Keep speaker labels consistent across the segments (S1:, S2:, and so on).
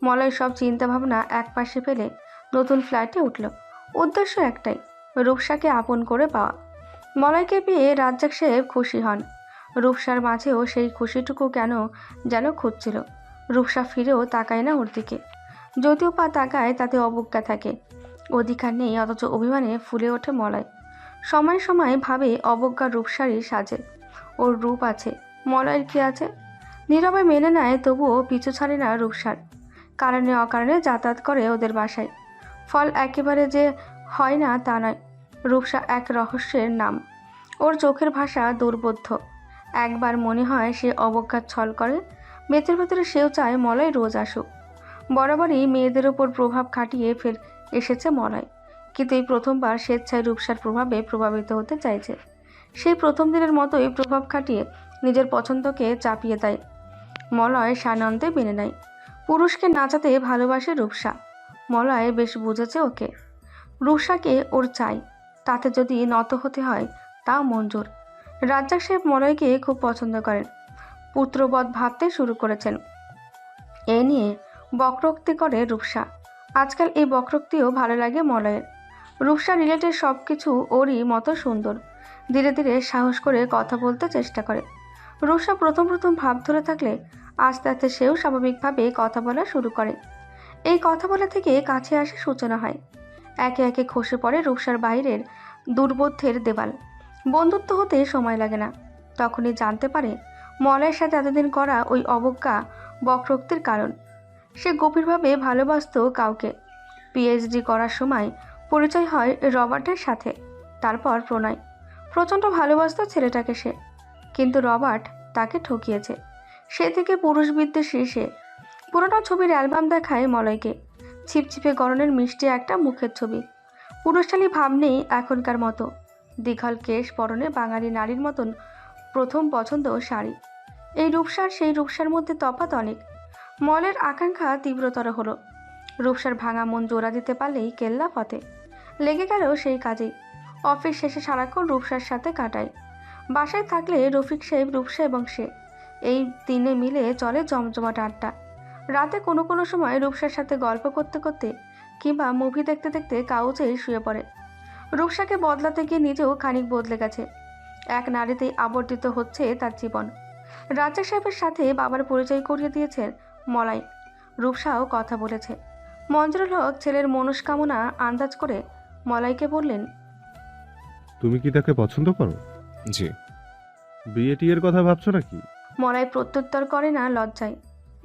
S1: মলয় সব চিন্তা ভাবনা এক পাশে ফেলে নতুন ফ্ল্যাটে উঠল। উদ্দেশ্য একটাই, রূপসাকে আপন করে পাওয়া। মলয়কে পেয়ে রাজ্জাক সাহেব খুশি হন। রূপসার মাঝেও সেই খুশিটুকু কেন যেন খুঁজছিল। রূপসা ফিরেও তাকায় না ওর দিকে, যদিও পা তাকায় তাতে অবজ্ঞা থাকে, অধিকার নেই, অথচ অভিমানে ফুলে ওঠে মলয়। সময় সময় ভাবে অবজ্ঞা রূপসারই সাজে, ওর রূপ আছে, মলয়ের কি আছে। নীরবে মেনে নেয়, তবুও পিছু ছাড়ে না রূপসার। কারণে অকারণে যাতায়াত করে ওদের বাসায়। ফল একেবারে যে হয় না তা নয়। রূপসা এক রহস্যের নাম, ওর চোখের ভাষা দুর্বোধ্য। একবার মনে হয় সে অবজ্ঞার ছল করে, মেয়েদের ভেতরে সেও চায় মলয় রোজ আসুক। বরাবরই মেয়েদের ওপর প্রভাব খাটিয়ে ফের এসেছে মলয়, কিন্তু এই প্রথমবার স্বেচ্ছায় রূপসার প্রভাবে প্রভাবিত হতে চাইছে। সেই প্রথম দিনের মতোই প্রভাব খাটিয়ে নিজের পছন্দকে চাপিয়ে দেয়। মলয় সানন্দে মেনে নেয়। পুরুষকে নাচাতে ভালোবাসে রূপসা। মলয় বেশ বুঝেছে ওকে। রূপসাকে ওর চাই, তাতে যদি নত হতে হয় তাও মঞ্জুর। রাজ্জাক সাহেব মলয়কে খুব পছন্দ করেন, পুত্রবৎ ভাবতে শুরু করেছেন। এ নিয়ে বক্রোক্তি করে রূপসা। আজকাল এই বক্রোক্তিও ভালো লাগে মলয়ের। রূপসা রিলেটেড সব কিছু ওরই মতো সুন্দর। ধীরে ধীরে সাহস করে কথা বলতে চেষ্টা করে। রূপসা প্রথম প্রথম ভাব ধরে থাকলে আস্তে আস্তে সেও স্বাভাবিকভাবে কথা বলা শুরু করে। এই কথা বলা থেকে কাছে আসে সূচনা হয়। একে একে খসে পড়ে রূপসার বাইরের দুর্বোধ্যের দেওয়াল। বন্ধুত্ব হতে সময় লাগে না। তখনই জানতে পারে মলয়ের সাথে এতদিন করা ওই অবজ্ঞা বক্রোক্তির কারণ। সে গভীরভাবে ভালোবাসত কাউকে। পিএইচডি করার সময় পরিচয় হয় রবার্টের সাথে, তারপর প্রণয়। প্রচণ্ড ভালোবাসত ছেলেটাকে সে, কিন্তু রবার্ট তাকে ঠকিয়েছে। সে থেকে পুরুষ বিদ্বেষী সে। পুরোনো ছবির অ্যালবাম দেখায় মলয়কে, ছিপছিপে গড়নের মিষ্টি একটা মুখের ছবি। পুরুষশালী ভাব নেই এখনকার মতো। দীঘল কেশ, পরনে বাঙালি নারীর মতন প্রথম পছন্দ শাড়ি। এই রূপসার সেই রূপসার মধ্যে তফাৎ অনেক। মলের আকাঙ্ক্ষা তীব্রতর হলো। রূপসার ভাঙা মন জোড়া দিতে পারলেই কেল্লা ফতে। লেগে গেল সেই কাজেই। অফিস শেষে সারাক্ষণ রূপসার সাথে কাটায়। বাসায় থাকলে রফিক সাহেব, রূপসা এবং সে, এই তিনে মিলে চলে জমজমাট আড্ডা। রাতে কোনো কোনো সময় রূপসার সাথে গল্প করতে করতে কিংবা মুভি দেখতে দেখতে কাউচেই শুয়ে পড়ে। রূপসাকে বদলাতে গিয়ে নিজেও খানিক বদলে গেছে। এক নারীতেই আবর্তিত হচ্ছে তার জীবন। রাজ্জাক সাহেবের সাথে বাবার পরিচয় করিয়ে দিয়েছেন মলয়। রূপসাও কথা বলেছে। মঞ্জুরুল হক ছেলের মনস্কামনা আন্দাজ করে মলয়কে বললেন,
S2: তুমি কি তাকে পছন্দ করো?
S3: জি।
S2: বিয়ে টিয়ের কথা ভাবছো নাকি?
S1: মলয় প্রত্যুত্তর করে না লজ্জায়।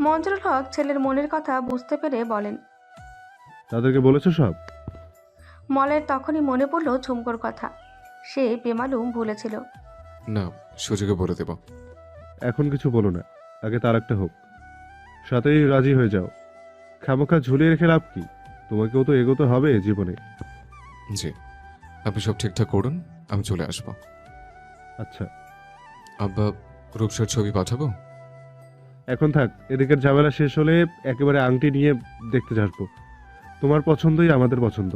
S1: মঞ্জুরুল হক ছেলের মনের কথা বুঝতে পেরে বলেন।
S2: তাদেরকে বলেছো সব?
S1: মলয়ের তখনই মনে পড়ল ঝুমকোর কথা। সে বেমালুম ভুলেছিল।
S3: না, সুযোগে বলে দেব।
S2: এখন কিছু বলো না, আগে তার একটা হোক, সাথেই রাজি হয়ে যাও। খামোখা ঝুলিয়ে রেখে লাভ কি? তোমাকেও তো এগোতে হবে জীবনে।
S3: জি, আপনি সব ঠিকঠাক করুন, আমি চলে আসব।
S2: আচ্ছা,
S3: আব্বা, রূপসার ছবি পাঠাবো?
S2: এখন থাক, এদিকের ঝামেলা শেষ হলে একেবারে আংটি নিয়ে দেখতে আসবো। তোমার পছন্দই আমাদের পছন্দ।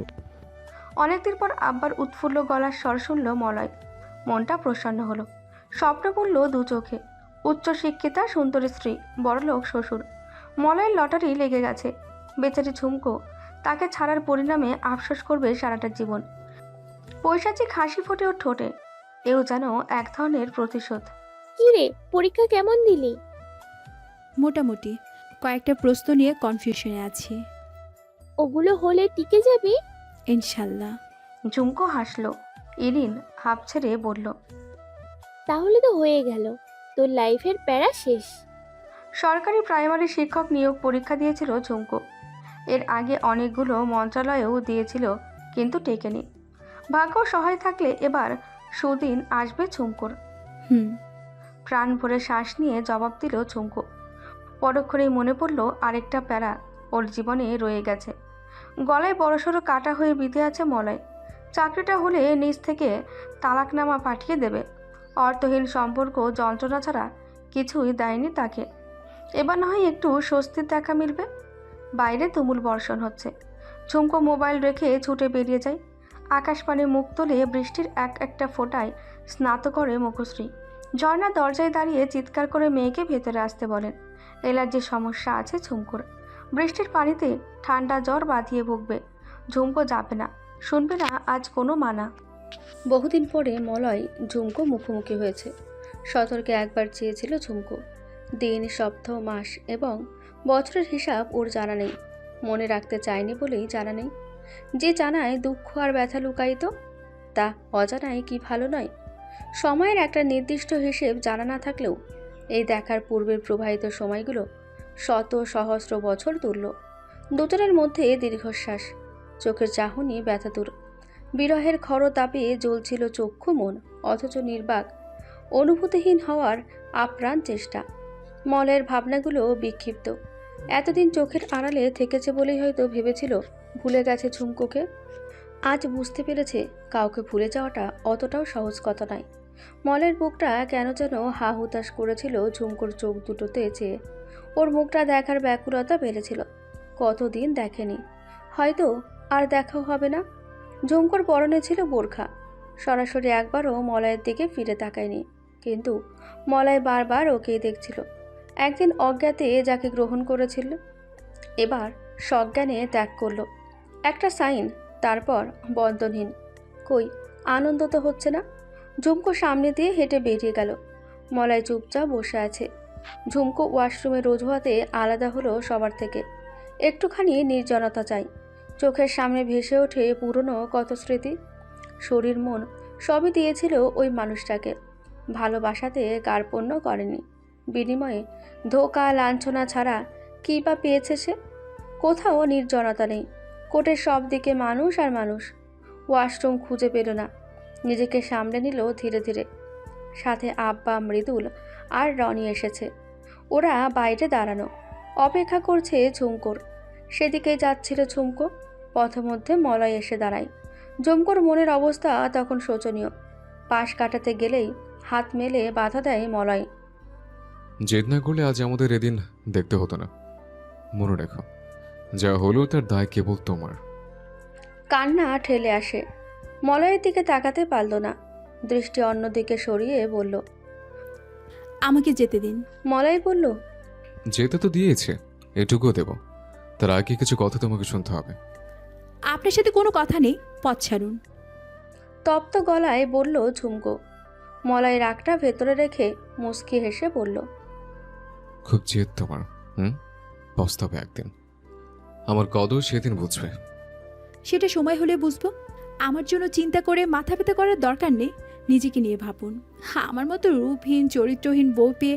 S1: অনেকদিন পর আব্বার উৎফুল্ল গলার স্বর শুনল মলয়। মনটা প্রসন্ন হলো। স্বপ্ন পড়ল দু চোখে। উচ্চশিক্ষিতা সুন্দরী স্ত্রী, বড়লোক শ্বশুর। মলয়ের লটারি লেগে গেছে। বেচারি ঝুমকো, তাকে ছাড়ার পরিণামে আফসোস করবে সারাটা জীবন। পৈশাচিক হাসি ফোটে ওর ঠোঁটে। এও যেন এক ধরনের প্রতিশোধ।
S4: কি রে, পরীক্ষা কেমন দিলি?
S5: মোটামুটি কয়েকটা প্রশ্ন নিয়ে কনফিউশনে আছি।
S4: ওগুলো হলে টিকে যাবি?
S5: ইনশাল্লাহ।
S1: ঝুমকো হাসলো। ইরিন হাঁপ ছেড়ে বলল,
S4: তাহলে তো হয়ে গেল, তোর লাইফের প্যারা শেষ।
S1: সরকারি প্রাইমারি শিক্ষক নিয়োগ পরীক্ষা দিয়েছিল ঝুমকো। এর আগে অনেকগুলো মন্ত্রণালয়েও দিয়েছিল, কিন্তু টেকেনি। ভাগ্য সহায় থাকলে এবার সুদিন আসবে ঝুমকোর।
S5: হুম।
S1: প্রাণ ভরে শ্বাস নিয়ে জবাব দিল ঝুমকো। পরক্ষণেই মনে পড়ল আরেকটা প্যারা ওর জীবনে রয়ে গেছে। গলায় বড়সড় কাটা হয়ে বিঁধে আছে মলয়। চাকরিটা হলে নিজ থেকে তালাকনামা পাঠিয়ে দেবে। অর্থহীন সম্পর্ক যন্ত্রণা ছাড়া কিছুই দেয়নি তাকে। এবার না হয় একটু স্বস্তির দেখা মিলবে। বাইরে তুমুল বর্ষণ হচ্ছে। ঝুমকো মোবাইল রেখে ছুটে বেরিয়ে যায়। আকাশপানে মুখ তুলে বৃষ্টির এক একটা ফোঁটায় স্নাত করে মুখশ্রী। ঝর্ণা দরজায় দাঁড়িয়ে চিৎকার করে মেয়েকে ভেতরে আসতে বলেন। অ্যালার্জির সমস্যা আছে ঝুমকুর। বৃষ্টির পানিতে ঠান্ডা জ্বর বাঁধিয়ে ভুগবে। ঝুমকো যাবে না, শুনবে না আজ কোনো মানা। বহুদিন পরে মলয় ঝুমকো মুখোমুখি হয়েছে। সতর্কে একবার চেয়েছিল ঝুমকো। দিন, সপ্তাহ, মাস এবং বছরের হিসাব ওর জানা নেই। মনে রাখতে চায়নি বলেই জানা নেই। যে জানায় দুঃখ আর ব্যথা লুকায়িত, তা অজানায় কি ভালো নয়? সময়ের একটা নির্দিষ্ট হিসেব জানা না থাকলেও এই দেখার পূর্বের প্রবাহিত সময়গুলো শত সহস্র বছর তুল্য। দুজনের মধ্যে দীর্ঘশ্বাস, চোখের চাহনি ব্যথাতুর। বিরহের খরতাপে জ্বলছিল চক্ষু মন, অথচ নির্বাক, অনুভূতিহীন হওয়ার আপ্রাণ চেষ্টা। মলের ভাবনাগুলো বিক্ষিপ্ত। এতদিন চোখের আড়ালে থেকেছে বলেই হয়তো ভেবেছিল ভুলে গেছে ঝুমকোকে। আজ বুঝতে পেরেছে কাউকে ভুলে যাওয়াটা অতটাও সহজ কথা নয়। মলের বুকটা কেন যেন হা হুতাশ করেছিল ঝুমকোর চোখ দুটোতে চেয়ে। ওর মুখটা দেখার ব্যাকুলতা বেড়েছিল। কতদিন দেখেনি, হয়তো আর দেখাও হবে না। ঝুমকোর পরনে ছিল বোরখা। সরাসরি একবারও মলয়ের দিকে ফিরে তাকায়নি, কিন্তু মলয় বারবার ওকেই দেখছিল। একদিন অজ্ঞাতে যাকে গ্রহণ করেছিল, এবার সজ্ঞানে ত্যাগ করলো। একটা সাইন, তারপর বন্ধনহীন। কই আনন্দ তো হচ্ছে না। ঝুমকো সামনে দিয়ে হেঁটে বেরিয়ে গেল। মলয় চুপচাপ বসে আছে। ঝুমকো ওয়াশরুমে রোজ হওয়াতে আলাদা হলো সবার থেকে। একটুখানি নির্জনতা চাই। চোখের সামনে ভেসে ওঠে পুরনো কত স্মৃতি। শরীর মন সবই দিয়েছিল ওই মানুষটাকে। ভালোবাসাতে কার্পণ্য করেনি। বিনিময়ে ধোঁকা লাঞ্ছনা ছাড়া কী বা পেয়েছে সে? কোথাও নির্জনতা নেই। কোর্টের সব দিকে মানুষ আর মানুষ। ওয়াশরুম খুঁজে পেল না। নিজেকে সামলে নিল ধীরে ধীরে। সাথে আব্বা, মৃদুল আর রনি এসেছে। ওরা বাইরে দাঁড়ানো, অপেক্ষা করছে ঝুমকোর। সেদিকেই যাচ্ছিল ঝুমকো। পথমধ্যে মলয় এসে দাঁড়ায়। ঝুমকোর মনের অবস্থা তখন শোচনীয়। পাশ কাটাতে গেলেই হাত মেলে বাধা দেয় মলয়।
S3: জেদ না করলে আজ আমাদের এদিন দেখতে হতো না। মনে রেখো, যা হলো তার দায় কেবল তোমার।
S1: কান্না ঠেলে আসে। মলয়ের দিকে তাকাতে পারল না। দৃষ্টি অন্যদিকে সরিয়ে বলল।
S5: আমাকে যেতে দিন।
S1: মলয় বলল,
S3: যেতে তো দিয়েছে, এটুকুও দেব। তার আগে কিছু কথা তোমাকে শুনতে হবে।
S5: আপনার সাথে কোনো কথা নেই, পথ ছাড়ুন।
S1: তপ্ত গলায় বলল ঝুমকো। মলয় রাগটা ভেতরে রেখে মুচকি হেসে বলল,
S3: খুব জেদ তোমার। পস্তাবে একদিন। আমার কদর সেদিন বুঝবে।
S5: সেটা সময় হলে বুঝবো। আমার জন্য চিন্তা করে মাথা ব্যথা করার দরকার নেই। নিজেকে নিয়ে ভাবুন। আমার মতো রূপহীন চরিত্রহীন বউ পেয়ে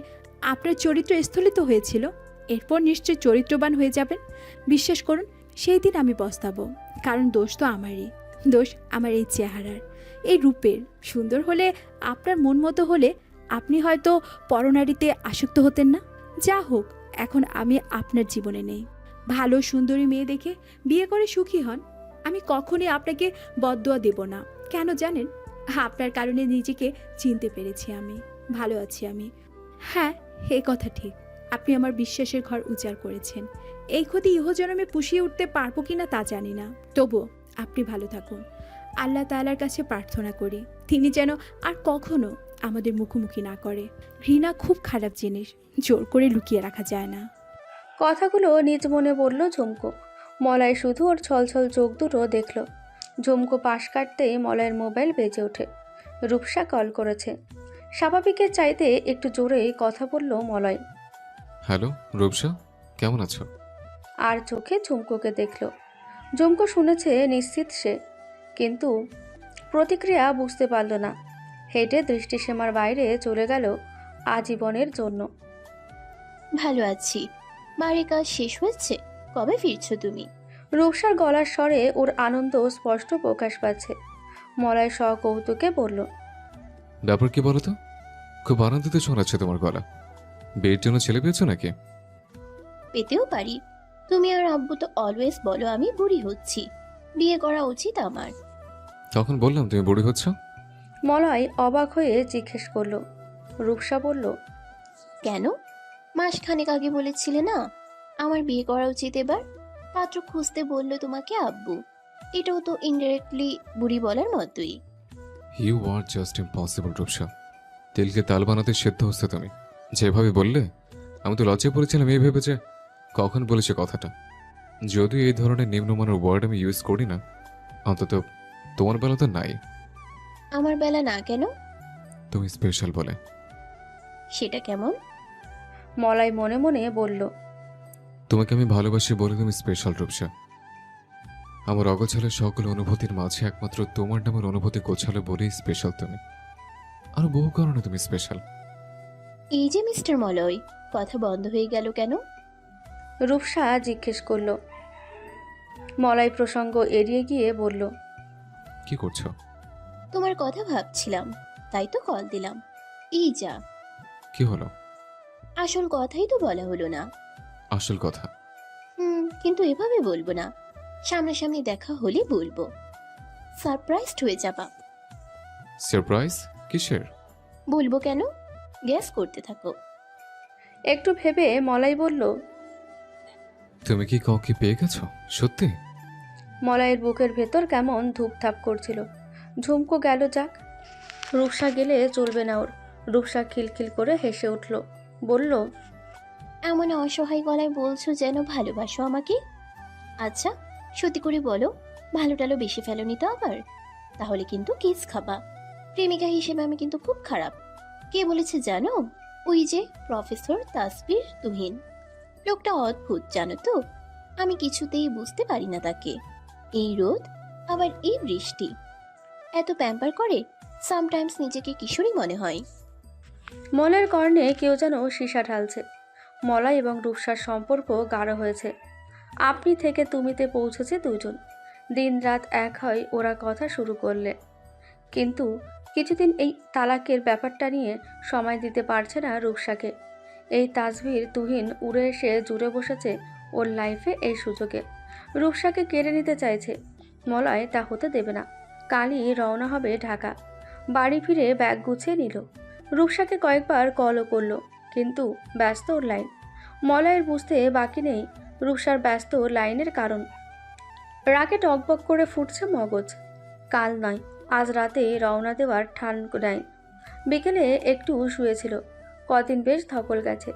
S5: আপনার চরিত্র স্থলিত হয়েছিল। এরপর নিশ্চয় চরিত্রবান হয়ে যাবেন। বিশ্বাস করুন, সেই দিন আমি পস্তাবো। কারণ দোষ তো আমারই। দোষ আমার এই চেহারার, এই রূপের। সুন্দর হলে, আপনার মন মতো হলে আপনি হয়তো পরনারীতে আসক্ত হতেন না। যা হোক, এখন আমি আপনার জীবনে নেই। ভালো সুন্দরী মেয়ে দেখে বিয়ে করে সুখী হন। আমি কখনোই আপনাকে বদদোয়া দেব না। কেন জানেন? আপনার কারণে নিজেকে চিনতে পেরেছি আমি। ভালো আছি আমি। হ্যাঁ, এ কথা ঠিক। আপনি আমার বিশ্বাসের ঘর উজাড় করেছেন। এই ক্ষতি ইহজন্মে পুষিয়ে উঠতে পারবো কিনা তা জানি না। তবুও আপনি ভালো থাকুন। আল্লাহ তাআলার কাছে প্রার্থনা করি তিনি যেন আর কখনো আমাদের মুখোমুখি না করে। ঘৃণা খুব খারাপ জিনিস, জোর করে লুকিয়ে রাখা যায় না।
S1: কথাগুলো নিজ মনে বলল ঝুমকো। মলয় শুধু ওর ছলছল চোখ দুটো দেখল। ঝুমকো পাশ কাটতেই মলয়ের মোবাইল বেজে ওঠে। রূপসা কল করেছে। স্বাভাবিকের চাইতে একটু জোরেই কথা বলল মলয়।
S3: হ্যালো রূপসা, কেমন আছো?
S1: আর চোখে ঝুমকোকে দেখল। ঝুমকো শুনেছে নিশ্চিত সে, কিন্তু প্রতিক্রিয়া বুঝতে পারল না। হেঁটে দৃষ্টিসীমার বাইরে চলে গেল আজীবনের জন্য।
S6: ভালো আছি। বাড়ির কাজ শেষ হয়েছে? কবে ফিরছো তুমি?
S1: রূপসার গলার স্বরে ওর আনন্দ স্পষ্ট প্রকাশ পাচ্ছে। মলয় কৌতুকে বলল,
S3: ব্যাপার কি বলো তো? খুব আনন্দিত শোনাচ্ছে তোমার গলা। বিয়ের জন্য ছেলে পেয়েছো নাকি?
S6: পেতেও পারি। তুমি আর আব্বু তো অলওয়েজ বলো আমি বুড়ি হচ্ছি, বিয়ে করা উচিত আমার।
S3: তখন বললাম তুমি বুড়ি হচ্ছ।
S1: মলয় অবাক হয়ে জিজ্ঞেস করল। রূপসা বলল,
S6: কেন? মাসখানেক আগে বলেছিলে না আমার বিয়ে করা উচিত এবার? পাত্র খুঁজতে বললো তোমাকে আব্বু। এটাও তো ইনডাইরেক্টলি বুড়ি বলার মতোই।
S3: You are just impossible Rupsa. তেলকে তাল বানাতে সেদ্ধ হচ্ছে তুমি। যেভাবে বললে আমি তো লজ্জায় পড়েছিলাম এই ভেবে যে কখন বলেছে কথাটা। যদিও এই ধরনের নিম্নমানের ওয়ার্ড আমি ইউজ করি না, অন্তত তোমার বেলা তো নাই।
S6: আমার বেলা না কেন?
S3: তুমি স্পেশাল বলে।
S6: সেটা কেমন?
S1: মলয় মনে মনে বলল।
S3: তোমাকে আমি ভালোবাসি বলে তুমি স্পেশাল, রূপসা। আমার অগোছালো সকল অনুভূতির মাঝে একমাত্র তোমার নামের অনুভূতি গোছালো বলেই স্পেশাল তুমি। আরো বহু কারণে তুমি স্পেশাল।
S6: এই যে মিস্টার মলয়, কথা বন্ধ হয়ে গেল কেন?
S1: রূপসা জিজ্ঞেস করলো। মলয় প্রসঙ্গ এড়িয়ে গিয়ে বলল।
S3: কি করছো?
S6: তোমার কথা ভাবছিলাম, তাই তো কল দিলাম। এই যা,
S3: কি হলো?
S6: আসল কথাই তো বলা হলো না।
S3: আসল কথা?
S6: কিন্তু এভাবে বলবো না, সামনাসামনি দেখা হলে বলবো। সারপ্রাইজড হয়ে যাবা।
S3: সারপ্রাইজ? কিসের?
S6: বলবো কেন, গ্যাস করতে থাকো।
S1: একটু ভেবে মলয় বলল।
S3: তুমি কি কাউকে পেয়ে গেছো সত্যি?
S1: মলয়ের বুকের ভেতর কেমন ধূপধাপ করছিল। ঝুমকো গেল যাক, রূপসা গেলে চলবে না ওর। রূপসা খিলখিল করে হেসে উঠল, বলল।
S6: এমন অসহায় গলায় বলছো যেন ভালোবাসো আমাকে। আচ্ছা, সত্যি করে বলো, ভালো টালো বেশি ফেলোনি তো আবার? তাহলে কিন্তু কিস খাবা। প্রেমিকা হিসেবে আমি কিন্তু খুব খারাপ। কে বলেছে জানো? ওই যে প্রফেসর তাসবির তুহিন। লোকটা অদ্ভুত জানো তো। আমি কিছুতেই বুঝতে পারি না তাকে। এই রোদ, আবার এই বৃষ্টি, এত প্যাম্পার করে, সামটাইমস নিজেকে কিশোরী মনে হয়।
S1: মলয়ের কর্ণে কেউ যেন সীসা ঢালছে। মলয় এবং রূপসার সম্পর্ক গাঢ় হয়েছে। আপনি থেকে তুমিতে পৌঁছেছে দুজন। দিন রাত এক হয় ওরা কথা শুরু করলে। কিন্তু কিছুদিন এই তালাকের ব্যাপারটা নিয়ে সময় দিতে পারছে না রূপসাকে। এই তাসবির তুহিন উড়ে এসে জুড়ে বসেছে ওর লাইফে এই সুযোগে। রূপসাকে কেড়ে নিতে চাইছে। মলয় তা হতে দেবে না। কালই রওনা হবে ঢাকা। বাড়ি ফিরে ব্যাগ গুছিয়ে নিল। রূপসাকে কয়েকবার কলও করল, কিন্তু ব্যস্ত ওর লাইন। মলয়ের বুঝতে বাকি নেই রূপসার ব্যস্ত লাইনের কারণ। রাগে টকবক করে ফুটছে মগজ। কাল নয়, আজ রাতে রওনা দেওয়ার ঠান নেয়। বিকেলে একটু শুয়েছিল, কদিন বেশ ধকল গেছে।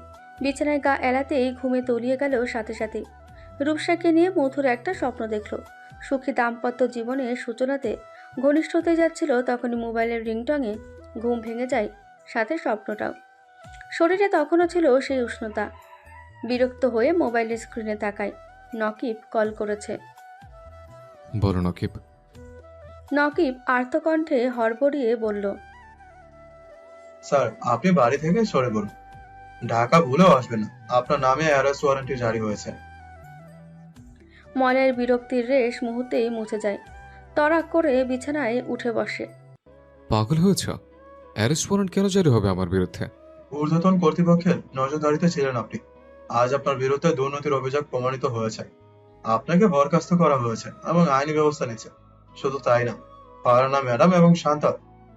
S1: বিছানায় গা এলাতেই ঘুমে তলিয়ে গেল সাথে সাথেই। রূপসাকে নিয়ে মধুর একটা স্বপ্ন দেখল। সুখী দাম্পত্য জীবনের সূচনাতে ঘনিষ্ঠ হতে যাচ্ছিল, তখনই মোবাইলের রিংটংয়ে ঘুম ভেঙে যায়, সাথে স্বপ্নটাও। শরীরে তখনও ছিল সেই উষ্ণতা। বিরক্ত হয়ে মোবাইলের স্ক্রিনে তাকায়। নকিব কল করেছে।
S3: বলো নকিব।
S1: নকিব আর্তকণ্ঠে হড়বড়িয়ে বলল।
S7: স্যার, আপনি বাড়ি থেকে সরে পড়ুন। ঢাকা ভুলেও আসবেন না। আপনার নামে অ্যারেস্ট ওয়ারেন্টটি জারি হয়েছে।
S1: মলয়ের বিরক্তির রেশ মুহূর্তেই মুছে যায়। তড়াক করে বিছানায় উঠে বসে।
S3: পাগল হয়েছ? অ্যারেস্ট ওয়ারেন্ট কেন জারি হবে আমার বিরুদ্ধে?
S7: ঊর্ধ্বতন কর্তৃপক্ষের নজরদারিতে ছিলেন আপনি। আজ আপনার বিরুদ্ধে দুর্নীতির অভিযোগ প্রমাণিত হয়েছে। আপনাকে বরখাস্ত করা হয়েছে এবং আইনি ব্যবস্থা নিচ্ছে। শুধু তাই না, ফারহানা ম্যাডাম এবং শান্তা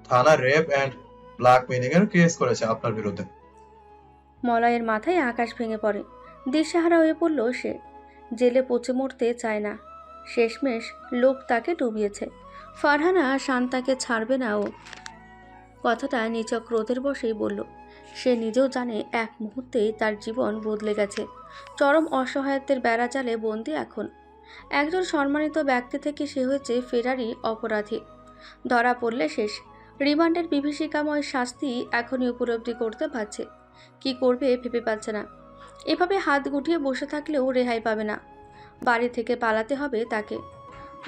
S7: থানা রেপ অ্যান্ড ব্ল্যাকমেইলিং এর কেস করেছে আপনার বিরুদ্ধে।
S1: মলয়ের মাথায় আকাশ ভেঙে পড়ে। দিশেহারা হয়ে পড়ল সে। জেলে পচে মরতে চায় না। শেষমেশ লোক তাকে ডুবিয়েছে। ফারহানা শান্তাকে ছাড়বে না ও। কথাটা নিচক ক্রোধের বশেই বলল। সে নিজেও জানে এক মুহূর্তেই তার জীবন বদলে গেছে। চরম অসহায়ত্বের বেড়াজালে বন্দি এখন। একজন সম্মানিত ব্যক্তি থেকে সে হয়েছে ফেরারি অপরাধী। ধরা পড়লে শেষ। রিমান্ডের বিভীষিকাময় শাস্তি এখনই উপলব্ধি করতে পারছে। কি করবে ভেবে পাচ্ছে না। এভাবে হাত গুটিয়ে বসে থাকলেও রেহাই পাবে না। বাড়ি থেকে পালাতে হবে তাকে।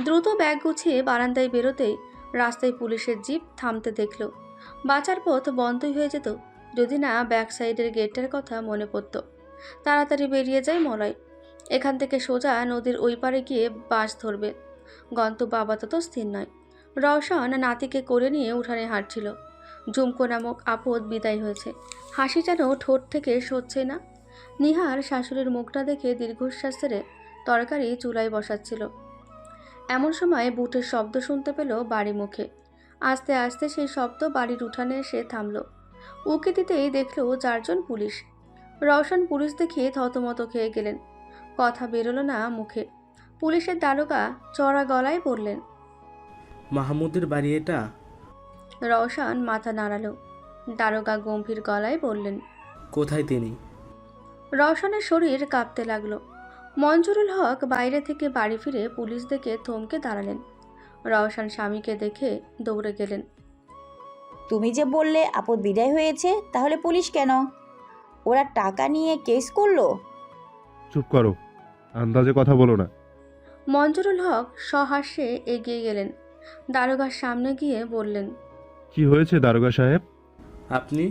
S1: দ্রুত ব্যাগ গুছিয়ে বারান্দায় বেরোতেই রাস্তায় পুলিশের জিপ থামতে দেখল। বাঁচার পথ বন্ধই হয়ে যেত যদি না ব্যাক সাইডের গেটটার কথা মনে পড়ত। তাড়াতাড়ি বেরিয়ে যায় মলয়। এখান থেকে সোজা নদীর ওই পারে গিয়ে বাস ধরবে। গন্তব্য আপাতত স্থির নয়। রওশন নাতিকে করে নিয়ে উঠানে হাঁটছিল। ঝুমকো নামক আপদ বিদায় হয়েছে। হাসি যেন ঠোঁট থেকে সরছে না। নিহার শাশুড়ির মুখটা দেখে দীর্ঘশ্বাস ছেড়ে তরকারি চুলায় বসাচ্ছিল। এমন সময় বুটের শব্দ শুনতে পেল বাড়ি মুখে। আস্তে আস্তে সেই শব্দ বাড়ির উঠানে এসে থামল। উকি দিতেই দেখল 4 জন পুলিশ। রওশন পুলিশ দেখিয়ে থতমত খেয়ে গেলেন। কথা বেরোলো না মুখে। পুলিশের দারোগা চড়া গলায় বললেন।
S8: মাহমুদের বাড়ি এটা?
S1: রওশন মাথা নাড়ালো। দারোগা গম্ভীর গলায় বললেন।
S8: কোথায় তিনি?
S1: রওশনের শরীর কাঁপতে লাগলো। মঞ্জুরুল হক বাইরে থেকে বাড়ি ফিরে পুলিশ দেখে থমকে দাঁড়ালেন। রওশন স্বামীকে দেখে দৌড়ে গেলেন।
S9: তুমি যে বললে আপদ বিদায় হয়েছে, তাহলে পুলিশ কেন? ওরা টাকা নিয়ে কেস করলো?
S2: চুপ করো, আন্দাজে কথা বলো না।
S1: মঞ্জুরুল হক সহাস্যে এগিয়ে গেলেন। দারোগার সামনে গিয়ে বললেন।
S2: কি হয়েছে দারোগা সাহেব?
S8: আপনি?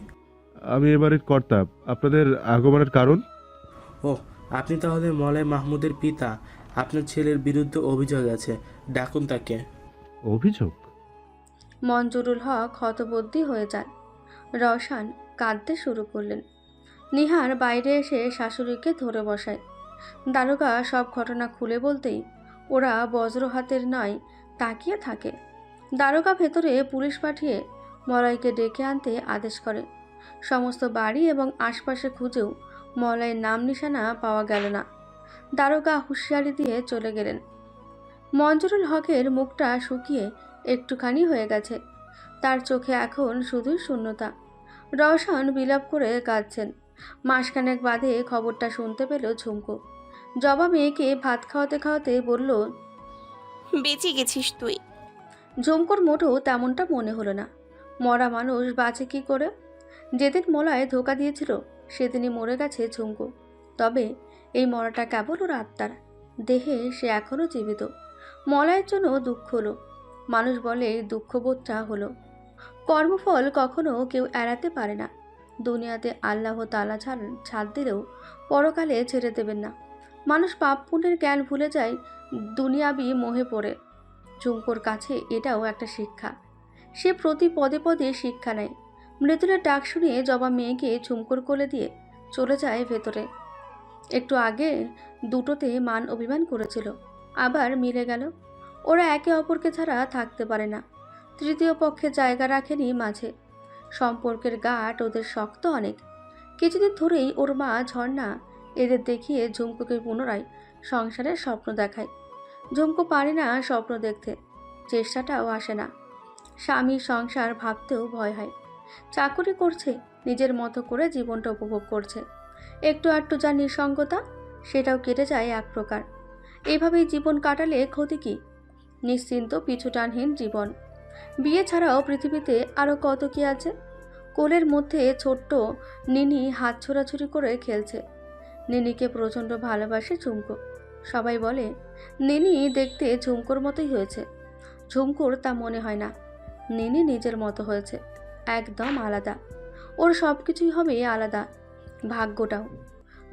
S2: আমি এ বাড়ির কর্তা। আপনাদের আগমনের কারণ?
S8: ও, আপনি তাহলে মলয় মাহমুদের পিতা। আপনার ছেলের বিরুদ্ধে অভিযোগ আছে, ডাকুন তাকে।
S2: অভিযোগ?
S1: মঞ্জুরুল হক হতবুদ্ধি হয়ে যায়। রওশন কাঁদতে শুরু করলেন। নিহার বাইরে এসে শাশুড়িকে ধরে বসায়। দারোগা সব ঘটনা খুলে বলতেই ওরা বজ্র হাতের নয় তাকিয়ে থাকে। দারোগা ভেতরে পুলিশ পাঠিয়ে মলয়কে ডেকে আনতে আদেশ করে। সমস্ত বাড়ি এবং আশপাশে খুঁজেও মলয়ের নাম নিশানা পাওয়া গেল না। দারোগা হুঁশিয়ারি দিয়ে চলে গেলেন। মঞ্জুরুল হকের মুখটা শুকিয়ে একটুখানি হয়ে গেছে। তার চোখে এখন শুধুই শূন্যতা। রওশন বিলাপ করে কাঁদছেন। মাসখানেক বাদে খবরটা শুনতে পেল ঝুমকো। জবা মেয়েকে ভাত খাওয়াতে খাওয়াতে বলল,
S10: বেঁচে গেছিস তুই।
S1: ঝুমকোর মোটেও তেমনটা মনে হলো না। মরা মানুষ বাঁচে কি করে? যেদিন মলয় ধোকা দিয়েছিল সেদিনই মরে গেছে ঝুমকো। তবে এই মরাটা কেবল ওর আত্মার, দেহে সে এখনও জীবিত। মলয়ের জন্য দুঃখ হলো। মানুষ বলে দুঃখবোধটা হলো। কর্মফল কখনো কেউ এড়াতে পারে না। দুনিয়াতে আল্লাহ তাআলা ছাড় দিলেও পরকালে ছেড়ে দেবেন না। মানুষ পাপ পুণ্যের জ্ঞান ভুলে যায় দুনিয়াবি মোহে পড়ে। ঝুমকোর কাছে এটাও একটা শিক্ষা। সে প্রতি পদে পদে শিক্ষা নেয়। মৃদুলের ডাক শুনে জবা মেয়েকে ঝুমকোর কোলে দিয়ে চলে যায় ভেতরে। একটু আগে দুটোতে মান অভিমান করেছিল, আবার মিলে গেল। ওরা একে অপরকে ছাড়া থাকতে পারে না। তৃতীয় পক্ষে জায়গা রাখেনি মাঝে। সম্পর্কের গাঁট ওদের শক্ত অনেক। কিছুদিন ধরেই ওর মা ঝর্ণা এদের দেখিয়ে ঝুমকোকে পুনরায় সংসারের স্বপ্ন দেখায়। ঝুমকো পারে না স্বপ্ন দেখতে, চেষ্টাটাও আসে না। স্বামী সংসার ভাবতেও ভয় হয়। চাকরি করছে, নিজের মতো করে জীবনটা উপভোগ করছে। একটু আধটু যা নিঃসঙ্গতা, সেটাও কেটে যায় এক প্রকার। এইভাবেই জীবন কাটালে ক্ষতি কি? নিশ্চিন্ত পিছুটানহীন জীবন। বিয়ে ছাড়াও পৃথিবীতে আরও কত কি আছে। কোলের মধ্যে ছোট্ট নিনি হাত ছোড়াছুড়ি করে খেলছে। নিনিকে প্রচণ্ড ভালোবাসে ঝুমকো। সবাই বলে নিনি দেখতে ঝুমকোর মতোই হয়েছে। ঝুমকোর তা মনে হয় না। নিনি নিজের মতো হয়েছে, একদম আলাদা। ওর সব কিছুই হবে আলাদা, ভাগ্যটাও।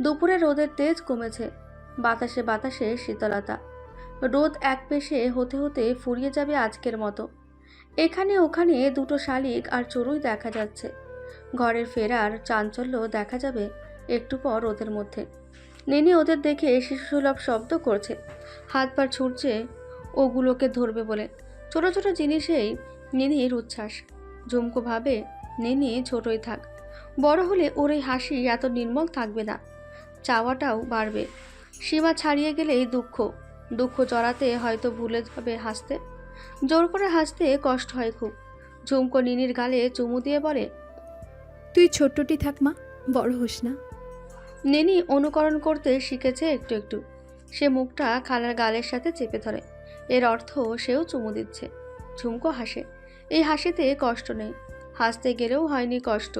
S1: দুপুরে রোদের তেজ কমেছে। বাতাসে বাতাসে শীতলতা। রোদ এক পেশে হতে হতে ফুরিয়ে যাবে আজকের মতো। এখানে ওখানে দুটো শালিক আর চড়ুই দেখা যাচ্ছে। ঘরের ফেরার চাঞ্চল্য দেখা যাবে একটু পর ওদের মধ্যে। নিনি ওদের দেখে শিশুসুলভ শব্দ করছে, হাত পা ছুটছে ওগুলোকে ধরবে বলে। ছোট ছোট জিনিসেই নিনির উচ্ছ্বাস। ঝুমকো ভাবে নিনি ছোটই থাক, বড় হলে ওর এই হাসি এত নির্মল থাকবে না, চাওয়াটাও বাড়বে। সীমা ছাড়িয়ে গেলেই দুঃখ, দুঃখ জড়াতে হয়তো ভুলে যাবে হাসতে। জোর করে হাসতে কষ্ট হয় খুব। ঝুমকো নিনির গালে চুমু দিয়ে বলে,
S5: তুই ছোট্টটি থাক মা, বড় হোস না।
S1: নিনি অনুকরণ করতে শিখেছে একটু একটু। সে মুখটা খালার গালের সাথে চেপে ধরে, এর অর্থ সেও চুমু দিচ্ছে। ঝুমকো হাসে, এই হাসিতে কষ্ট নেই, হাসতে গেলেও হয়নি কষ্ট।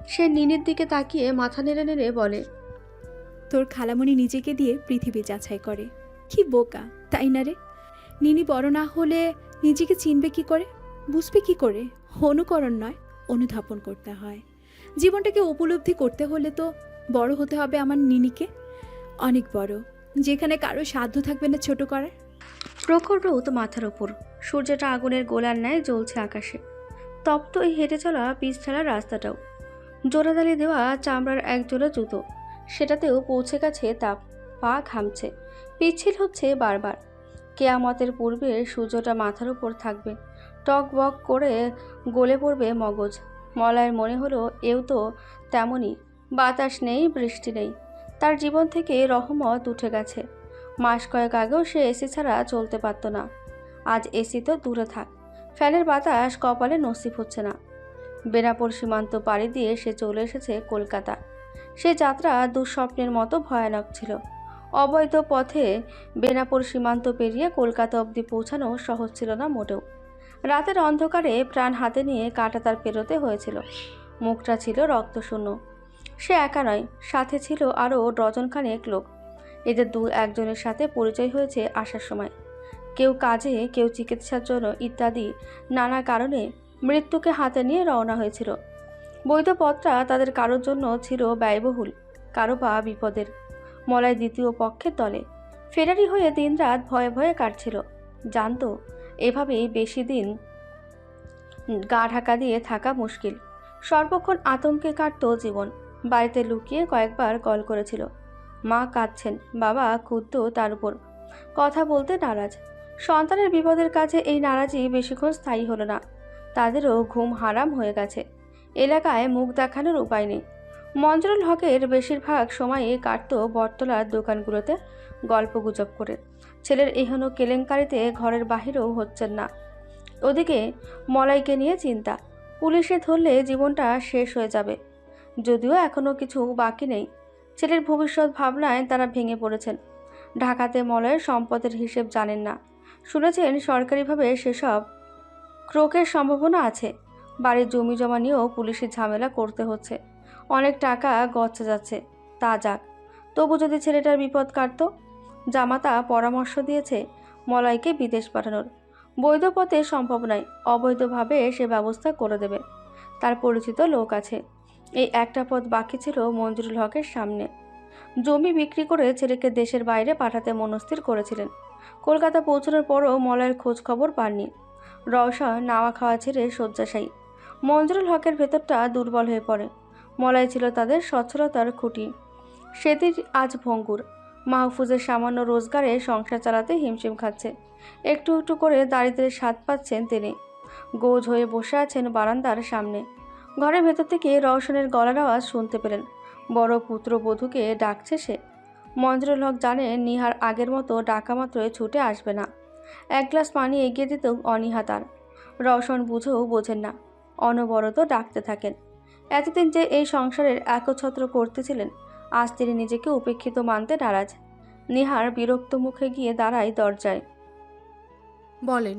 S1: সে নিনির দিকে তাকিয়ে মাথা নেড়ে নেড়ে বলে,
S5: তোর খালামণি নিজেকে দিয়ে পৃথিবী যাচাই করে। কি বোকা, তাই না রে? নিনি বড় না হলে নিজেকে চিনবে কি করে, বুঝবে কি করে? অনুকরণ নয়, অনুধাবন করতে হয়। জীবনটাকে উপলব্ধি করতে হলে তো বড় হতে হবে আমার নিনিকে, অনেক বড়, যেখানে কারো সাধ্য থাকবে না ছোট করার।
S1: প্রখর রোদ মাথার ওপর, সূর্যটা আগুনের গোলার ন্যায় জ্বলছে আকাশে। তপ্ত এই হেঁটে চলা পিচ ছাড়া রাস্তাটাও। জোড়াতালি দেওয়া চামড়ার একজোড়া জুতো, সেটাতেও পৌঁছে গেছে তাপ। পা ঘামছে, পিচ্ছিল হচ্ছে বারবার। কেয়ামতের পূর্বে সূর্যটা মাথার উপর থাকবে, টক বক করে গলে পড়বে মগজ। মলয়ের মনে হলো এও তো তেমনই। বাতাস নেই, বৃষ্টি নেই, তার জীবন থেকে রহমত উঠে গেছে। মাস কয়েক আগেও সে এসি ছাড়া চলতে পারত না। আজ এসি তো দূরে থাক, ফ্যানের বাতাস কপালে নসিব হচ্ছে না। বেনাপোল সীমান্ত পাড়ি দিয়ে সে চলে এসেছে কলকাতা। সে যাত্রা দুঃস্বপ্নের মতো ভয়ানক ছিল। অবৈধ পথে বেনাপোল সীমান্ত পেরিয়ে কলকাতা অবধি পৌঁছানো সহজ ছিল না মোটেও। রাতের অন্ধকারে প্রাণ হাতে নিয়ে কাঁটাতার পেরোতে হয়েছিল। মুখটা ছিল রক্তশূন্য। সে একা নয়, সাথে ছিল আরও ডজনখানেক লোক। এদের দু একজনের সাথে পরিচয় হয়েছে আসার সময়। কেউ কাজে, কেউ চিকিৎসার জন্য ইত্যাদি নানা কারণে মৃত্যুকে হাতে নিয়ে রওনা হয়েছিল। বৈধ পথটা তাদের কারোর জন্য ছিল ব্যয়বহুল, কারো বা বিপদের। মলয় দ্বিতীয় পক্ষের দলে ফেরারি হয়ে দিনরাত ভয়ে ভয়ে কাটছিল। জানতো এভাবেই বেশি দিন গা ঢাকা দিয়ে থাকা মুশকিল। সর্বক্ষণ আতঙ্কে কাটত জীবন। বাড়িতে লুকিয়ে কয়েকবার কল করেছিল। মা কাঁদছেন, বাবা ক্ষুব্ধ তার উপর, কথা বলতে নারাজ। সন্তানের বিপদের কাছে এই নারাজি বেশিক্ষণ স্থায়ী হলো না। তাদেরও ঘুম হারাম হয়ে গেছে। এলাকায় মুখ দেখানোর উপায় নেই। মঞ্জুরুল হকের বেশিরভাগ সময়ে কাটত বটতলার দোকানগুলোতে গল্পগুজব করে। ছেলের এহেন কেলেঙ্কারিতে ঘরের বাহিরেও হচ্ছেন না। ওদিকে মলাইকে নিয়ে চিন্তা। পুলিশে ধরলে জীবনটা শেষ হয়ে যাবে। যদিও এখনও কিছু বাকি নেই। ছেলের ভবিষ্যৎ ভাবনায় তারা ভেঙে পড়েছেন। ঢাকাতে মলয়ের সম্পদের হিসেব জানেন না। শুনেছেন সরকারিভাবে সেসব ক্রোকের সম্ভাবনা আছে। বাড়ির জমি জমা নিয়েও পুলিশের ঝামেলা করতে হচ্ছে। অনেক টাকা গচ্ছা যাচ্ছে। তা যাক, তবু যদি ছেলেটার বিপদ কাটত। জামাতা পরামর্শ দিয়েছে মলয়কে বিদেশ পাঠানোর। বৈধ পথে সম্ভব নয়, অবৈধভাবে সে ব্যবস্থা করে দেবে। তার পরিচিত লোক আছে। এই একটা পথ বাকি ছিল মঞ্জুরুল হকের সামনে। জমি বিক্রি করে ছেলেকে দেশের বাইরে পাঠাতে মনস্থির করেছিলেন। কলকাতা পৌঁছানোর পরও মলয়ের খোঁজ খবর পাননি। রওশন নাওয়া খাওয়া ছেড়ে শয্যাশায়ী। মঞ্জুরুল হকের ভেতরটা দুর্বল হয়ে পড়ে। মলয় ছিল তাদের সচ্ছলতার খুঁটি। সেদিন আজ ভঙ্গুর। মাহফুজের সামান্য রোজগারে সংসার চালাতে হিমশিম খাচ্ছে। একটু একটু করে দারিদ্র্যের স্বাদ পাচ্ছেন তিনি। গোজ হয়ে বসে আছেন বারান্দার সামনে। ঘরের ভেতর থেকে রওশনের গলার আওয়াজ শুনতে পেলেন। বড় পুত্রবধূকে ডাকছে সে। মঞ্জুরুল হক জানে নিহার আগের মতো ডাকা মাত্রই ছুটে আসবে না। এক গ্লাস পানি এগিয়ে দিতেও অনীহা তার। রওশন বুঝেও বোঝেন না, অনবরত ডাকতে থাকেন। এতদিন যে এই সংসারের একচ্ছত্র করতেছিলেন, আজ তিনি নিজেকে উপেক্ষিত মানতে নারাজ। নিহার বিরক্ত মুখে গিয়ে দাঁড়ায় দরজায়।
S11: বলেন।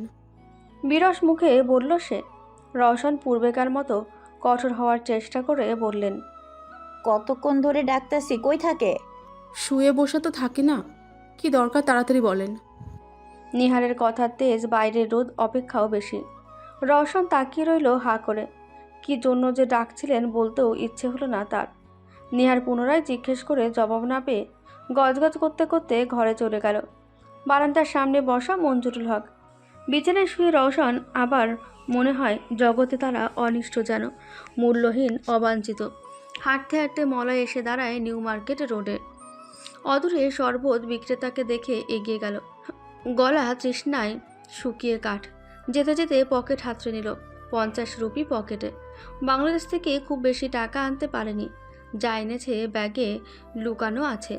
S1: বিরস মুখে বলল সে। রওশন পূর্বেকার মতো কঠোর হওয়ার চেষ্টা করে বললেন,
S9: কতক্ষণ ধরে ডাকতেছি, কই থাকে?
S11: শুয়ে বসে তো থাকি না, কি দরকার তাড়াতাড়ি বলেন।
S1: নিহারের কথার তেজ বাইরের রোদ অপেক্ষাও বেশি। রওশন তাকিয়ে রইল হা করে। কি জন্য যে ডাকছিলেন বলতেও ইচ্ছে হলো না তার। নিহার পুনরায় জিজ্ঞেস করে জবাব না পেয়ে গজগজ করতে করতে ঘরে চলে গেল। বারান্দার সামনে বসা মঞ্জুরুল হক। বিছানায় শুয়ে রওশন আবার মনে হয় জগতে তারা অনিষ্ট, যেন মূল্যহীন, অবাঞ্ছিত। হাঁটতে হাঁটতে মলয় এসে দাঁড়ায় নিউ মার্কেট রোডে। অদূরে শরবত বিক্রেতাকে দেখে এগিয়ে গেল। গলা তৃষ্ণায় শুকিয়ে কাঠ। যেতে যেতে পকেট হাতড়ে নিল। 50 রুপি পকেটে। বাংলাদেশ থেকে খুব বেশি টাকা আনতে পারেনি। যা এনেছে ব্যাগে লুকানো আছে।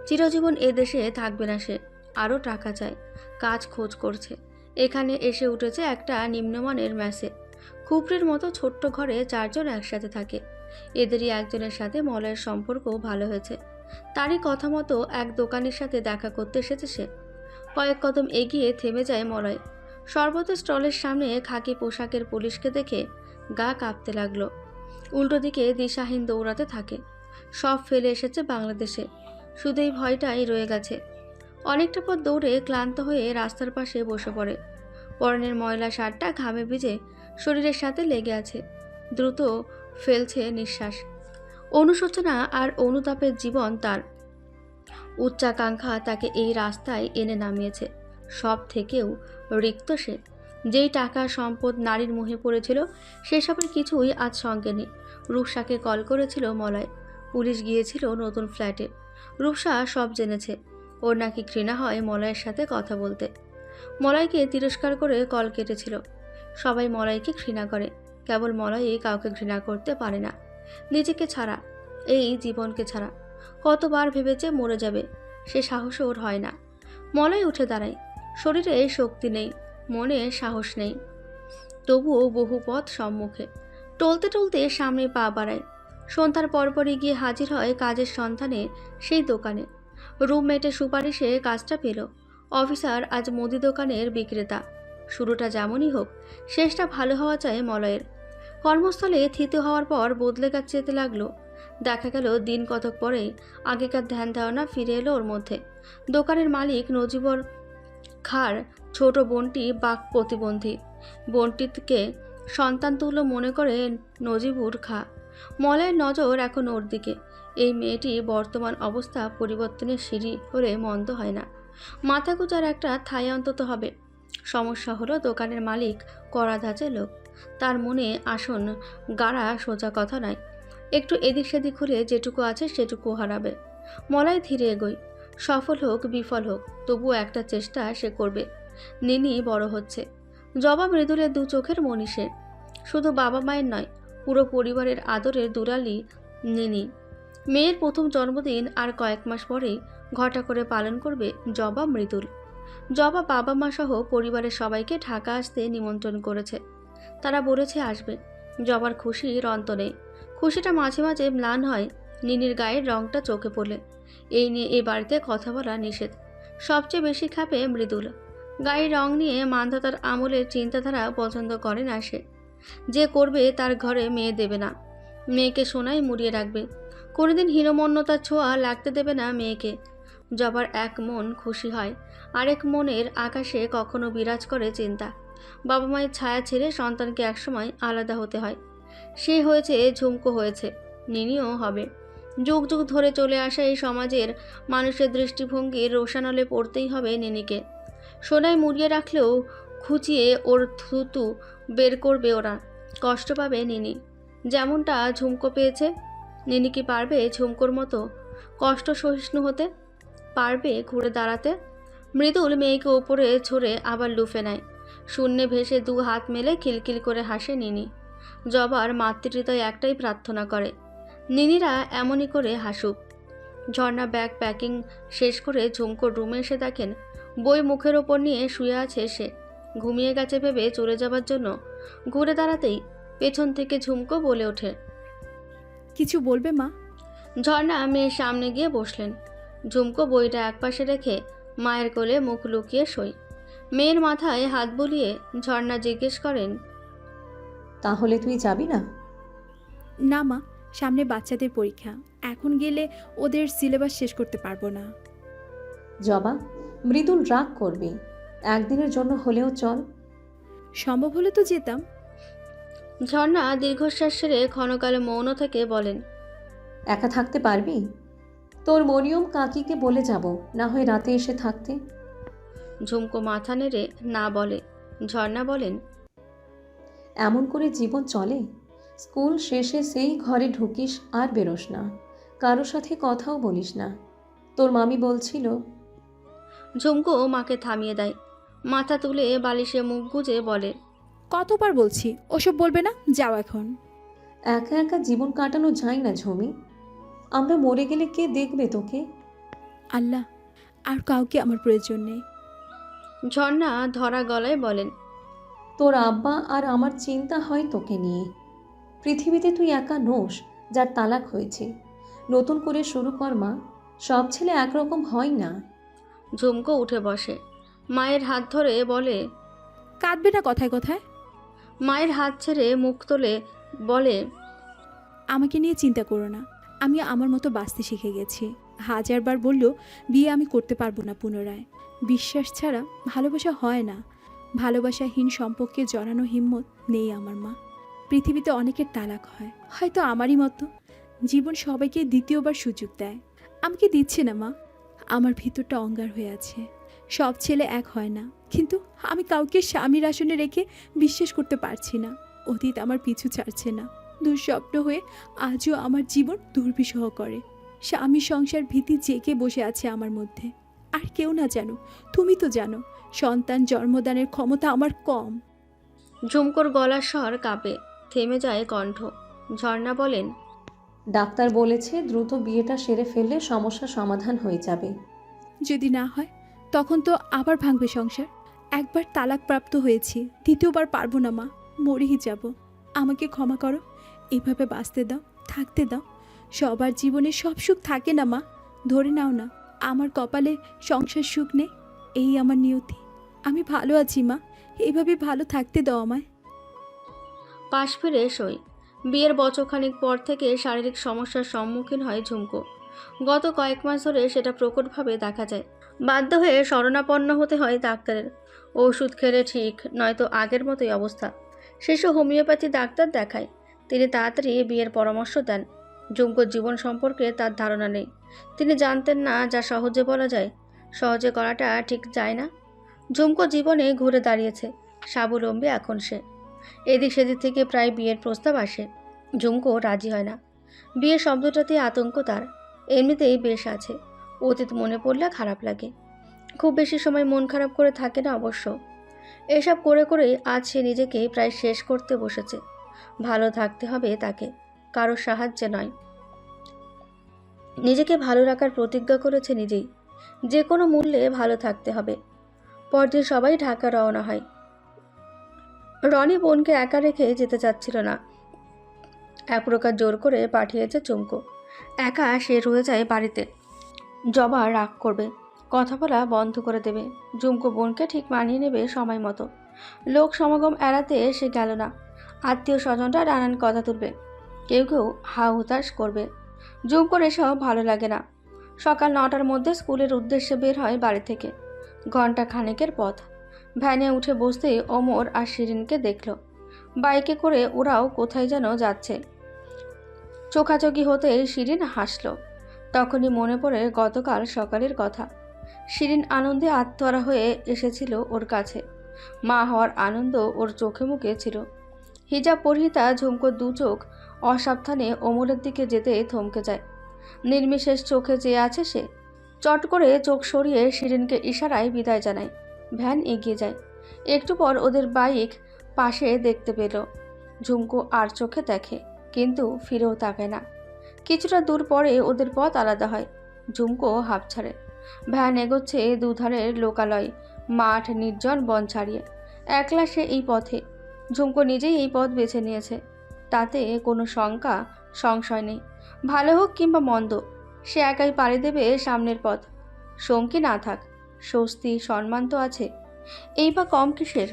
S1: চিরজীবন এ দেশে থাকবে না সে। আরও টাকা চায়। কাজ খোঁজ করছে। এখানে এসে উঠেছে একটা নিম্নমানের ম্যাসে। খুপড়ির মতো ছোট্ট ঘরে 4 জন একসাথে থাকে। এদেরই একজনের সাথে মলয়ের সম্পর্ক ভালো হয়েছে। তারই কথা মতো এক দোকানের সাথে দেখা করতে এসেছে সে। কয়েক কদম এগিয়ে থেমে যায় মলয়। শরবতের স্টলের সামনে খাকি পোশাকের পুলিশকে দেখে গা কাঁপতে লাগলো। উল্টো দিকে দিশাহীন দৌড়াতে থাকে। সব ফেলে এসেছে বাংলাদেশে, শুধু এই ভয়টাই রয়ে গেছে। অনেকটা পথ দৌড়ে ক্লান্ত হয়ে রাস্তার পাশে বসে পড়ে। পরনের ময়লা শার্টটা ঘামে ভিজে শরীরের সাথে লেগে আছে। দ্রুত ফেলছে নিঃশ্বাস। অনুশোচনা আর অনুতাপের জীবন তার। উচ্চাকাঙ্ক্ষা তাকে এই রাস্তায় এনে নামিয়েছে। সব থেকেও রিক্ত সে। যেই টাকা, সম্পদ, নারীর মুহে পড়েছিল, সেসবের কিছুই আজ সঙ্গে নেই। রূপসাকে কল করেছিল মলয়। পুলিশ গিয়েছিল নতুন ফ্ল্যাটে। রূপসা সব জেনেছে। ওর নাকি ঘৃণা হয় মলয়ের সাথে কথা বলতে। মলয়কে তিরস্কার করে কল কেটেছিল। সবাই মলয়কে ঘৃণা করে, কেবল মলয়ই কাউকে ঘৃণা করতে পারে না, নিজেকে ছাড়া, এই জীবনকে ছাড়া। কতবার ভেবেছে মরে যাবে, সে সাহসও ওর হয় না। মলয় উঠে দাঁড়ায়। শরীরে শক্তি নেই, মনে সাহস নেই। তবুও বহু পথ সম্মুখে। টলতে টলতে সামনে পা বাড়ায়। সন্ধ্যার পরপরই গিয়ে হাজির হয় কাজের সন্ধানে সেই দোকানে। রুমমেটের সুপারিশে কাজটা পেল। অফিসার আজ মুদি দোকানের বিক্রেতা। শুরুটা যেমনই হোক, শেষটা ভালো হওয়া চাই মলয়ের। কর্মস্থলে থিতু হওয়ার পর বদলে যেতে লাগলো। দেখা গেল দিন কতক পরেই আগেকার ধ্যান ধারণা ফিরে এলো ওর মধ্যে। দোকানের মালিক নজিবর খাঁর ছোট বোনটি বাক প্রতিবন্ধী। বোনটিকে সন্তান তুল্য মনে করে নজিবুর খাঁ। মলয়ের নজর এখন ওর দিকে। এই মেয়েটি বর্তমান অবস্থা পরিবর্তনের সিঁড়ি হলে মন্দ হয় না। মাথা গোজার একটা ঠাঁই অন্তত হবে। সমস্যা হলো দোকানের মালিক কড়া ধাঁচে লোক। তার মনে আসন গাড়া সোজা কথা নয়। একটু এদিক সেদিক হলে যেটুকু আছে সেটুকু হারাবে। মলয় ধীরে এগোয়। সফল হোক বিফল হোক, তবুও একটা চেষ্টা সে করবে। নিনি বড় হচ্ছে। জবা মৃদুলের দু চোখের মনীষে। শুধু বাবা মায়ের নয়, পুরো পরিবারের আদরের দুলালি নিনি। মেয়ের প্রথম জন্মদিন আর কয়েক মাস পরেই ঘটা করে পালন করবে জবা মৃদুল। জবা বাবা মা সহ পরিবারের সবাইকে ঢাকা আসতে নিমন্ত্রণ করেছে। তারা বলেছে আসবে। জবার খুশির অন্ত নেই। খুশিটা মাঝে মাঝে ম্লান হয় নিনির গায়ের রংটা চোখে পড়লে। এই নিয়ে এই বাড়িতে কথা বলা নিষেধ। সবচেয়ে বেশি খাপে মৃদুল। গায়ের রং নিয়ে মান্ধাতার আমলের চিন্তাধারা পছন্দ করে না সে। যে করবে তার ঘরে মেয়ে দেবে না, মেয়েকে সোনায় মুড়িয়ে রাখবে। কোনোদিন হীনমন্যতার ছোঁয়া লাগতে দেবে না মেয়েকে। জবার এক মন খুশি হয়, আরেক মনের আকাশে কখনো বিরাজ করে চিন্তা। বাবা মায়ের ছায়া ছেড়ে সন্তানকে একসময় আলাদা হতে হয়। সে হয়েছে, ঝুমকো হয়েছে, নিনিও হবে। যুগ যুগ ধরে চলে আসা এই সমাজের মানুষের দৃষ্টিভঙ্গির রোশানলে পড়তেই হবে নিনিকে। সোনায় মুড়িয়ে রাখলেও খুঁচিয়ে ওর থুতু বের করবে ওরা। কষ্ট পাবে নিনি, যেমনটা ঝুমকো পেয়েছে। নিনি কি পারবে ঝুমকোর মতো কষ্ট সহিষ্ণু হতে? পারবে ঘুরে দাঁড়াতে? মৃদুল মেয়েকে ওপরে ছড়ে আবার লুফে নেয়। শূন্যে ভেসে দু হাত মেলে খিলখিল করে হাসে নিনি। জবার মাতৃহৃদয় একটাই প্রার্থনা করে, নিনিরা এমনই করে হাসুক। ঝর্ণা ব্যাগ প্যাকিং শেষ করে ঝুমকোর রুমে এসে দেখেন বই মুখের ওপর নিয়ে শুয়ে আছে সে। ঘুমিয়ে গেছে ভেবে চলে যাবার জন্য ঘুরে দাঁড়াতেই পেছন থেকে ঝুমকো বলে ওঠে,
S5: কিছু বলবে মা?
S1: ঝর্ণা মেয়ের সামনে গিয়ে বসলেন। ঝুমকো বইটা একপাশে রেখে মায়ের কোলে মুখ লুকিয়ে শোয়। মেয়ের মাথায় হাত বুলিয়ে ঝর্ণা জিজ্ঞেস করেন,
S12: তাহলে তুই যাবি না?
S5: না মা, সামনে বাচ্চাদের পরীক্ষা। এখন গেলে ওদের সিলেবাস শেষ করতে পারবো না।
S12: জবা, মৃদুল রাগ করবি, একদিনের জন্য হলেও চল।
S5: সম্ভব হলে তো যেতাম।
S1: ঝর্ণা দীর্ঘশ্বাস ছেড়ে ক্ষণকালে মৌন থেকে বলেন,
S12: একা থাকতে পারবি? তোর মরিয়ম কাকিকে বলে যাব, না হয় রাতে এসে থাকতে।
S1: ঝুমকো মাথা নেড়ে না বলে। ঝর্ণা বলেন,
S12: এমন করে জীবন চলে? স্কুল শেষে সেই ঘরে ঢুকিস আর বেরোস না, কারো সাথে কথাও বলিস না। তোর মামি বলছিল।
S1: ঝুমকো মাকে থামিয়ে দেয়। মাথা তুলে বালিশে মুখ গুজে বলে,
S5: কতবার বলছি ওসব বলবে না, যাও এখন।
S12: একা একা জীবন কাটানো যায় না ঝুমি। আমরা মরে গেলে কে দেখবে তোকে?
S5: আল্লাহ, আর কাউকে আমার প্রয়োজন নেই।
S1: ঝর্ণা ধরা গলায় বলেন,
S12: তোর আব্বা আর আমার চিন্তা হয় তোকে নিয়ে। পৃথিবীতে তুই একা নোস যার তালাক হয়েছে। নতুন করে শুরু কর মা, সব ছেলে একরকম হয় না।
S1: ঝুমকো উঠে বসে। মায়ের হাত ধরে বলে,
S5: কাঁদবে না কথায় কথায়।
S1: মায়ের হাত ছেড়ে মুখ তোলে বলে,
S5: আমাকে নিয়ে চিন্তা করো না, আমি আমার মতো বাঁচতে শিখে গেছি। হাজারবার বললো বিয়ে আমি করতে পারবো না পুনরায়। বিশ্বাস ছাড়া ভালোবাসা হয় না। ভালোবাসাহীন সম্পর্কে জড়ানো হিম্মত নেই আমার মা। পৃথিবীতে অনেকের তালাক হয়, হয়তো আমারই মতো। জীবন সবাইকে দ্বিতীয়বার সুযোগ দেয়, আমাকে দিচ্ছে না মা। আমার ভিতরটা অঙ্গার হয়ে আছে। সব ছেলে এক হয় না, কিন্তু আমি কাউকে স্বামীর আসনে রেখে বিশ্বাস করতে পারছি না। অতীত আমার পিছু ছাড়ছে না। দুঃস্বপ্ন হয়ে আজও আমার জীবন দুর্বিষহ করে। স্বামী সংসার ভীতি জেগে বসে আছে আমার মধ্যে। আর কেউ না জানো, তুমি তো জানো সন্তান জন্মদানের ক্ষমতা আমার কম।
S1: ঝুমকোর গলার স্বর কাঁপে, থেমে যায় কণ্ঠ। ঝর্ণা বলেন,
S12: ডাক্তার বলেছে দ্রুত বিয়েটা সেরে ফেললে সমস্যা সমাধান হয়ে যাবে।
S5: যদি না হয় তখন তো আবার ভাঙবে সংসার। একবার তালাক প্রাপ্ত হয়েছি, দ্বিতীয়বার পারবো না মা। মরেই যাব। আমাকে ক্ষমা করো, এভাবে বাঁচতে দাও, থাকতে দাও। সবার জীবনে সব সুখ থাকে না মা। ধরে নাও না আমার কপালে সংসার সুখ নেই, এই আমার নিয়তি। আমি ভালো আছি মা, এইভাবে ভালো থাকতে দাও আমায়।
S1: পাশ ফিরে সই। বিয়ের বছরখানিক পর থেকে শারীরিক সমস্যার সম্মুখীন হয় ঝুমকো। গত কয়েক মাস ধরে সেটা প্রকটভাবে দেখা যায়। বাধ্য হয়ে শরণাপন্ন হতে হয় ডাক্তারের। ওষুধ খেলে ঠিক, নয়তো আগের মতোই অবস্থা। শেষে হোমিওপ্যাথি ডাক্তার দেখায়। তিনি তাড়াতাড়ি বিয়ের পরামর্শ দেন। ঝুমকোর জীবন সম্পর্কে তার ধারণা নেই। তিনি জানতেন না যা সহজে বলা যায়, সহজে করাটা ঠিক যায় না। ঝুমকো জীবনে ঘুরে দাঁড়িয়েছে, স্বাবলম্বী এখন সে। এদিক সেদিক থেকে প্রায় বিয়ের প্রস্তাব আসে। ঝুমকো রাজি হয় না। বিয়ে শব্দটাতে আতঙ্ক তার। এমনিতেই বেশ আছে, অতীত মনে পড়লে খারাপ লাগে। খুব বেশি সময় মন খারাপ করে থাকে না অবশ্য। এসব করে করেই আজ সে নিজেকে প্রায় শেষ করতে বসেছে। ভালো থাকতে হবে তাকে, কারোর সাহায্যে নয়। নিজেকে ভালো রাখার প্রতিজ্ঞা করেছে নিজেই। যে কোনো মূল্যে ভালো থাকতে হবে। পরদিন সবাই ঢাকা রওনা হয়। রনি বোনকে একা রেখে যেতে চাচ্ছিল না। এক প্রকার জোর করে পাঠিয়েছে চুমকো। একা সে রয়ে যায় বাড়িতে। জবা রাগ করবে, কথা বলা বন্ধ করে দেবে। ঝুমকো বোনকে ঠিক মানিয়ে নেবে সময় মতো। লোক সমাগম এড়াতে সে গেল না। আত্মীয় স্বজনরা নানান কথা তুলবে, কেউ কেউ হা হুতাশ করবে। ঝুমকোর এসব ভালো লাগে না। সকাল 9টার মধ্যে স্কুলের উদ্দেশ্যে বের হয় বাড়ি থেকে। ঘন্টা খানেকের পথ। ভ্যানে উঠে বসতেই ওমর আর শিরিনকে দেখল। বাইকে করে ওরাও কোথায় যেন যাচ্ছে। চোখাচোখি হতেই শিরিন হাসল। তখনই মনে পড়ে গতকাল সকালের কথা। শিরিন আনন্দে আত্মহারা হয়ে এসেছিল ওর কাছে। মা হওয়ার আনন্দ ওর চোখে মুখে ছিল। হিজাব পরিহিতা ঝুমকোর দু চোখ অসাবধানে ওমরের দিকে যেতে থমকে যায়। নির্বিশেষ চোখে চেয়ে আছে সে। চট করে চোখ সরিয়ে শিরিনকে ইশারায় বিদায় জানায়। ভ্যান এগিয়ে যায়। একটু পর ওদের বাইক পাশে দেখতে পেল। ঝুমকো আর চোখে দেখে, কিন্তু ফিরেও তাকায় না। কিছুটা দূর পরে ওদের পথ আলাদা হয়। ঝুমকো হাঁপ ছাড়ে। ভ্যান এগোচ্ছে দুধারের লোকালয়, মাঠ, নির্জন বন ছাড়িয়ে। একলা সে এই পথে। ঝুমকো নিজেই এই পথ বেছে নিয়েছে, তাতে কোনো সংশয় নেই। ভালো হোক কিংবা মন্দ, সে একাই পাড়ি দেবে সামনের পথ। সঙ্গী না থাক, স্বস্তি সম্মান তো আছে। এই বা কম কিসের?